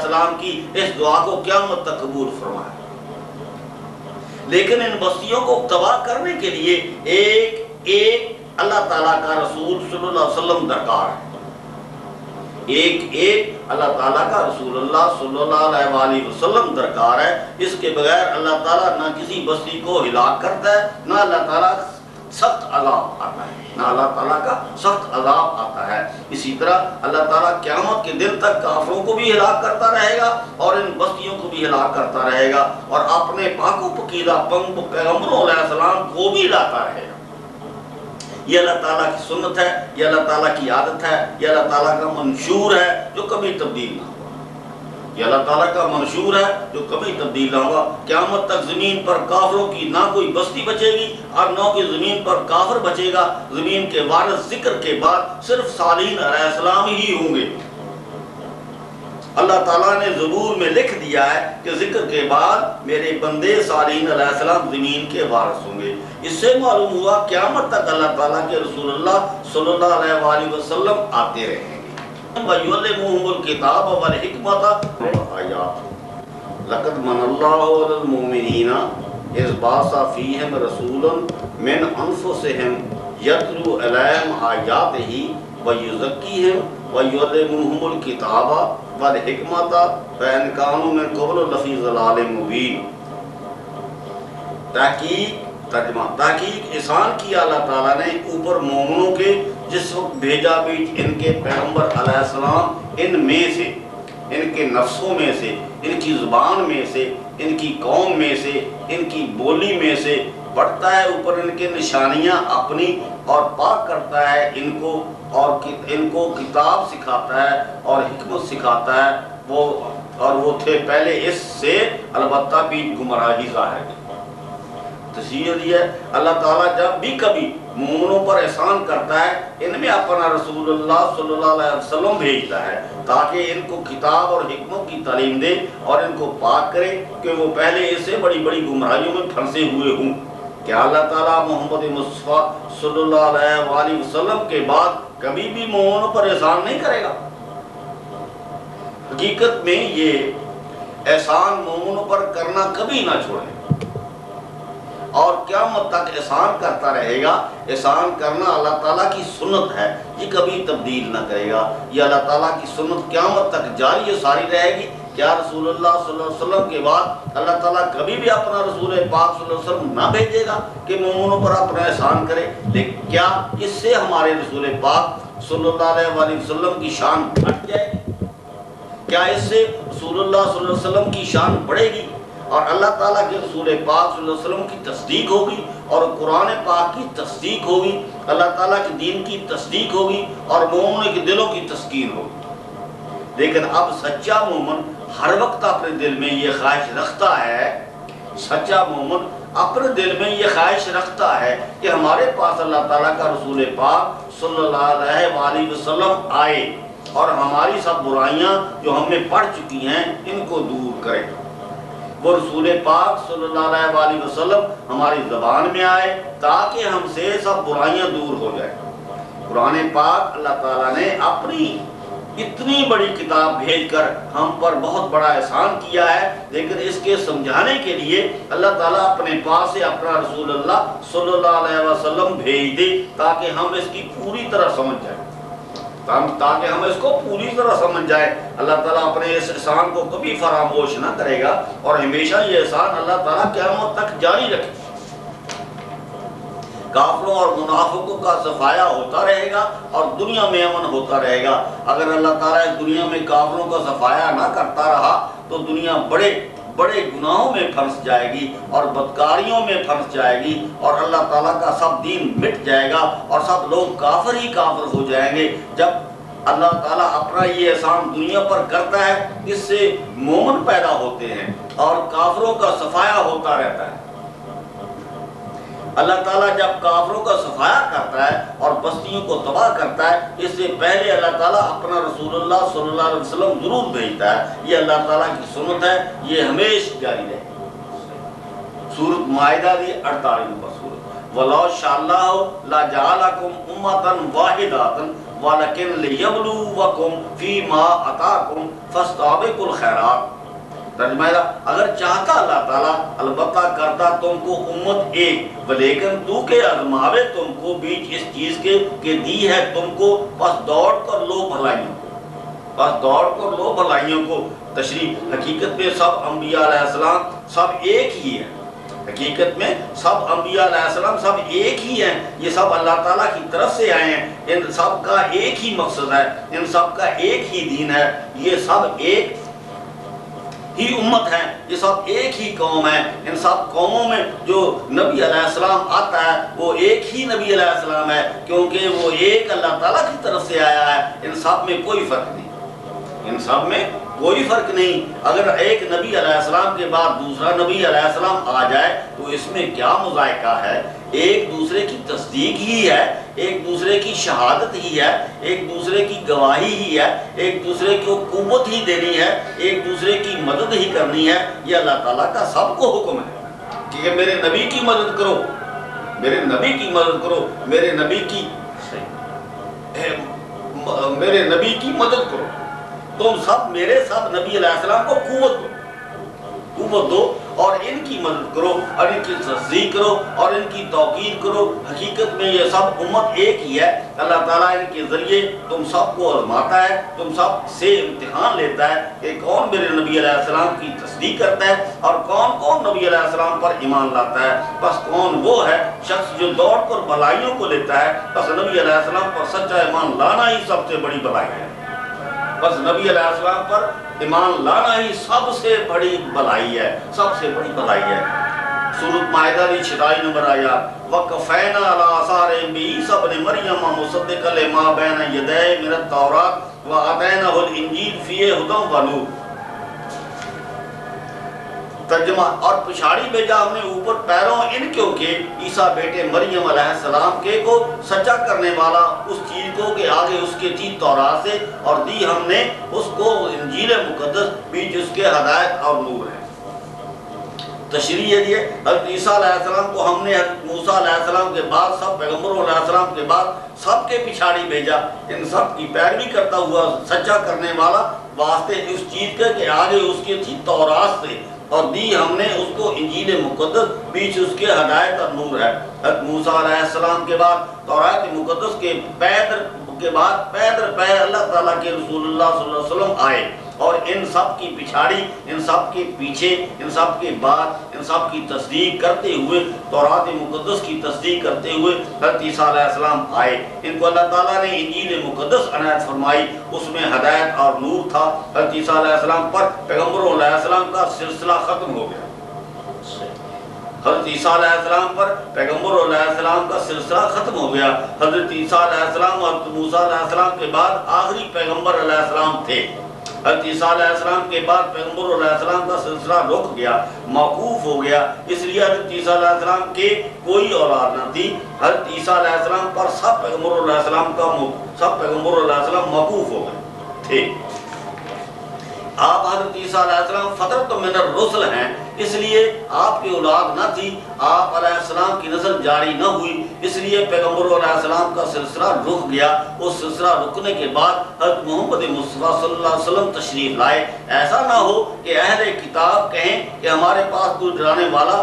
السلام کی اس دعا کو قیامت تک قبول فرمائے۔ لیکن ان بستیوں کو تباہ کرنے کے لیے ایک اللہ تعالیٰ کا رسول صلی اللہ علیہ وسلم درکار ہے۔ ایک اللہ تعالیٰ کا رسول اللہ صلی اللہ علیہ وآلہ وسلم درکار ہے۔ اس کے بغیر اللہ تعالیٰ نہ کسی بستی کو ہلاک کرتا ہے، نہ اللہ تعالیٰ سخت عذاب آتا ہے، نہ اللہ تعالیٰ کا سخت عذاب آتا ہے۔ اسی طرح اللہ تعالیٰ قیامت کے دن تک کافروں کو بھی ہلاک کرتا رہے گا اور ان بستیوں کو بھی ہلاک کرتا رہے گا، اور اپنے پاک و پکیزہ پیغمبروں علیہ السلام کو بھی لاتا رہے گا۔ یہ اللہ تعالیٰ کی سنت ہے، یہ اللہ تعالیٰ کی عادت ہے، یہ اللہ تعالیٰ کا منشور ہے جو کبھی تبدیل نہ ہوگا۔ یہ اللہ تعالیٰ کا منشور ہے جو کبھی تبدیل نہ ہوگا۔ قیامت تک زمین پر کافروں کی نہ کوئی بستی بچے گی اور نہ کوئی زمین پر کافر بچے گا۔ زمین کے وارث ذکر کے بعد صرف صالحین علیہ السلام ہی ہوں گے۔ اللہ تعالیٰ نے زبور میں لکھ دیا ہے کہ ذکر کے بعد میرے بندے صالحین علیہ السلام زمین کے وارث ہوں گے۔ اس سے معلوم ہوا قیامت تک اللہ تعالیٰ کے رسول اللہ صلی اللہ علیہ وآلہ وسلم آتے رہیں گے۔ وَيُعَلِّمُهُمُ الْكِتَابَ وَالْحِكْمَةَ وَالْآيَاتِ لَقَدْ مَنَّ اللَّهُ عَلَى الْمُؤْمِنِينَ إِذْ بَعَثَ فِيهِمْ رَسُولًا مِنْ أَنفُسِهِمْ يَتْلُو عَلَيْهِمْ آيَاتِهِ وَيُزَكِّيهِمْ وَيُعَلِّمُهُمُ الْكِتَابَ وَالْحِكْمَةَ وَإِنْ كَانُوا مِنْ قَبْلُ لَفِي ضَلَالٍ مُبِينٍ۔ تحقیق احسان کیا اللہ تعالیٰ نے اوپر مومنوں کے جس وقت بھیجا بھی ان کے پیغمبر علیہ السلام ان میں سے، ان کے نفسوں میں سے، ان کی زبان میں سے، ان کی قوم میں سے، ان کی بولی میں سے پڑھتا ہے اوپر ان کے نشانیاں اپنی اور پاک کرتا ہے ان کو، اور ان کو کتاب سکھاتا ہے اور حکمت سکھاتا ہے۔ وہ تھے پہلے اس سے البتہ بھی گمراہی ظاہر ہے۔ تشریح دی ہے اللہ تعالیٰ جب بھی کبھی مومنوں پر احسان کرتا ہے ان میں اپنا رسول اللہ صلی اللہ علیہ وسلم بھیجتا ہے تاکہ ان کو کتاب اور حکمت کی تعلیم دے اور ان کو پاک کرے کہ وہ پہلے اس سے بڑی بڑی گمراہیوں میں پھنسے ہوئے ہوں۔ کیا اللہ تعالیٰ محمد مصطفیٰ صلی اللہ علیہ وآلہ وسلم کے بعد کبھی بھی مومنوں پر احسان نہیں کرے گا؟ حقیقت میں یہ احسان مومنوں پر کرنا کبھی نہ چھوڑے اور قیامت تک احسان کرتا رہے گا۔ احسان کرنا اللہ تعالیٰ کی سنت ہے، یہ کبھی تبدیل نہ کرے گا۔ یہ اللہ تعالیٰ کی سنت قیامت تک جاری ساری رہے گی۔ کیا رسول اللہ صلی اللہ علیہ وسلم کے بعد اللہ تعالیٰ کبھی بھی اپنا رسول پاک صلی اللہ علیہ وسلم نہ بھیجے گا کہ مومنوں پر اپنا احسان کرے؟ لیکن کیا اس سے ہمارے رسول پاک صلی اللہ علیہ وآلہ وسلم کی شان بڑھ جائے گی؟ کیا اس سے رسول اللہ صلی اللہ علیہ وسلم کی شان بڑھے گی اور اللہ تعالیٰ کے رسول پاک صلی اللہ علیہ وسلم کی تصدیق ہوگی اور قرآن پاک کی تصدیق ہوگی، اللہ تعالیٰ کے دین کی تصدیق ہوگی اور مومنوں کے دلوں کی تسکین ہوگی؟ لیکن اب سچا مومن ہر وقت اپنے دل میں یہ خواہش رکھتا ہے، سچا مومن اپنے دل میں یہ خواہش رکھتا ہے کہ ہمارے پاس اللہ تعالیٰ کا رسول پاک صلی اللہ علیہ وآلہ وسلم آئے اور ہماری سب برائیاں جو ہم نے پڑھ چکی ہیں ان کو دور کرے۔ وہ رسول پاک صلی اللہ علیہ وآلہ وسلم ہماری زبان میں آئے تاکہ ہم سے سب برائیاں دور ہو جائیں۔ قرآن پاک اللہ تعالیٰ نے اپنی اتنی بڑی کتاب بھیج کر ہم پر بہت بڑا احسان کیا ہے، لیکن اس کے سمجھانے کے لیے اللہ تعالیٰ اپنے پاس سے اپنا رسول اللہ صلی اللہ علیہ وسلم بھیج دے تاکہ ہم اس کی پوری طرح سمجھ جائیں، تاکہ ہم اس کو پوری طرح سمجھ جائیں۔ اللہ تعالیٰ اپنے اس احسان کو کبھی فراموش نہ کرے گا اور ہمیشہ یہ احسان اللہ تعالیٰ قیامت تک جاری رکھے۔ کافروں اور منافقوں کا صفایا ہوتا رہے گا اور دنیا میں امن ہوتا رہے گا۔ اگر اللہ تعالیٰ اس دنیا میں کافروں کا صفایا نہ کرتا رہا تو دنیا بڑے بڑے گناہوں میں پھنس جائے گی اور بدکاریوں میں پھنس جائے گی اور اللہ تعالیٰ کا سب دین مٹ جائے گا اور سب لوگ کافر ہی کافر ہو جائیں گے۔ جب اللہ تعالیٰ اپنا یہ احسان دنیا پر کرتا ہے اس سے مومن پیدا ہوتے ہیں اور کافروں کا صفایا ہوتا رہتا ہے۔ اللہ تعالیٰ جب کافروں کا صفایا کرتا ہے اور بستیوں کو تباہ کرتا ہے اس سے پہلے اللہ تعالیٰ اپنا رسول اللہ صلی اللہ علیہ وسلم ضرور بھیجتا ہے۔ یہ اللہ تعالیٰ کی سنت ہے، یہ ہمیشہ جاری رہے۔ سورۃ مائدہ دی 48 نمبر سورت۔ وَلَوْ شَاءَ اللَّهُ لَجَعَلَكُمْ أُمَّةً وَاحِدَةً وَلَكِنْ لِيَبْلُوَكُمْ فِي مَا أَتَاكُمْ فَاسْتَبِقُوا الْخَيْرَاتِ۔ ترجمہ ہے اگر چاہتا اللہ تعالیٰ البتہ کرتا تم کو امت ایک، ولیکن تو کہ آزماوے تم کو بیچ اس چیز کے کہ دی ہے تم کو، بس دوڑ کر لو بھلائیوں کو، بس دوڑ کر لو بھلائیوں کو۔ تشریح حقیقت میں سب انبیاء علیہ السلام سب ایک ہی ہیں، حقیقت میں سب انبیاء علیہ السلام سب ایک ہی ہیں، یہ سب اللہ تعالیٰ کی طرف سے آئے ہیں، ان سب کا ایک ہی مقصد ہے، ان سب کا ایک ہی دین ہے، یہ سب ایک ہی امت ہے، یہ سب ایک ہی قوم ہے۔ ان سب قوموں میں جو نبی علیہ السلام آتا ہے وہ ایک ہی نبی علیہ السلام ہے، کیونکہ وہ ایک اللہ تعالیٰ کی طرف سے آیا ہے۔ ان سب میں کوئی فرق نہیں، ان سب میں کوئی فرق نہیں۔ اگر ایک نبی علیہ السلام کے بعد دوسرا نبی علیہ السلام آ جائے تو اس میں کیا مذائقہ ہے؟ ایک دوسرے کی تصدیق ہی ہے، ایک دوسرے کی شہادت ہی ہے، ایک دوسرے کی گواہی ہی ہے، ایک دوسرے کو قوت ہی دینی ہے، ایک دوسرے کی مدد ہی کرنی ہے۔ یہ اللہ تعالیٰ کا سب کو حکم ہے کہ میرے نبی کی مدد کرو، میرے نبی کی مدد کرو، میرے نبی کی مدد کرو۔ تم سب میرے سب نبی علیہ السلام کو قوت دو اور ان کی مدد کرو اور ان کی تصدیق کرو اور ان کی توقیر کرو۔ حقیقت میں یہ سب امت ایک ہی ہے۔ اللہ تعالیٰ ان کے ذریعے تم سب کو آزماتا ہے، تم سب سے امتحان لیتا ہے کہ کون میرے نبی علیہ السلام کی تصدیق کرتا ہے اور کون نبی علیہ السلام پر ایمان لاتا ہے۔ بس کون وہ ہے شخص جو دوڑ کر بھلائیوں کو لیتا ہے، بس نبی علیہ السلام پر سچا ایمان لانا ہی سب سے بڑی بھلائی ہے۔ بس نبی علیہ السلام پر ایمان لانا ہی سب سے بڑی بھلائی ہے، سب سے بڑی بھلائی ہے۔ سورۃ مائدہ کی 46 نمبر آیات، وَقَفَيْنَا عَلَىٰ آثَارِهِم بِعِیسَىٰ ابْنِ مَرْیَمَ مُصَدِّقًا لِمَا بَیْنَ یَدَیْہِ مِنَ التَّوْرَاةِ وَآتَیْنَاهُ الْإِنجِیلَ فِیہِ ھُدًى وَنُورٌ۔ ترجمہ، اور پچھاڑی بھیجا ہم نے اوپر پیروں ان کیوں کہ عیسیٰ بیٹے مریم علیہ السلام کے کو سچا کرنے والا اس چیز کو کہ آگے اس کے تھی تورات سے، اور دی ہم نے اس کو انجیل مقدس بیچ اس کے ہدایت اور نور ہے۔ تشریح یہ حضرت عیسیٰ علیہ السلام کو ہم نے حضرت موسیٰ علیہ السلام کے بعد سب پیغمبروں علیہ السلام کے بعد سب کے پچھاڑی بھیجا، ان سب کی پیروی کرتا ہوا سچا کرنے والا واسطے اس چیز کے کہ آگے اس کی تھی تورات سے، اور دی ہم نے اس کو انجیل مقدس بیچ اس کے ہدایت اور نور ہے۔ حضرت موسیٰ علیہ السلام کے بعد تورات مقدس کے پیدر پہ اللہ تعالیٰ کے رسول اللہ صلی اللہ علیہ وسلم آئے، اور ان سب کی پچھاڑی، ان سب کے پیچھے، ان سب کے بعد، ان سب کی تصدیق کرتے ہوئے، تورات مقدس کی تصدیق کرتے ہوئے حضرت عیسیٰ علیہ السلام آئے۔ ان کو اللہ تعالیٰ نے انجیل مقدس عنایت فرمائی، اس میں ہدایت اور نور تھا۔ حضرت عیسیٰ علیہ السلام پر پیغمبروں علیہ السلام کا سلسلہ ختم ہو گیا۔ حضرت عیسیٰ علیہ السلام پر پیغمبر علیہ السلام کا سلسلہ ختم ہو گیا۔ حضرت عیسیٰ علیہ السلام اور حضرت موسیٰ علیہ السلام کے بعد آخری پیغمبر علیہ السلام تھے۔ حضرت عیسیٰ علیہ السلام کے بعد پیغمبر علیہ السلام کا سلسلہ رک گیا، موقوف ہو گیا، اس لیے حضرت عیسیٰ علیہ السلام کے کوئی اولاد نہ تھی۔ حضرت عیسیٰ علیہ السلام پر سب پیغمبر علیہ السلام موقوف ہو گئے تھے۔ آپ حضرت عیسیٰ علیہ السلام فترۃ من الرسل ہیں، اس لیے آپ کی اولاد نہ تھی، آپ علیہ السلام کی نسل جاری نہ ہوئی، اس لیے پیغمبر علیہ السلام کا سلسلہ رک گیا۔ اس سلسلہ رکنے کے بعد حضرت محمد مصطفیٰ صلی اللہ علیہ وسلم تشریف لائے۔ ایسا نہ ہو کہ اہل کتاب کہیں کہ ہمارے پاس کوئی ڈرانے والا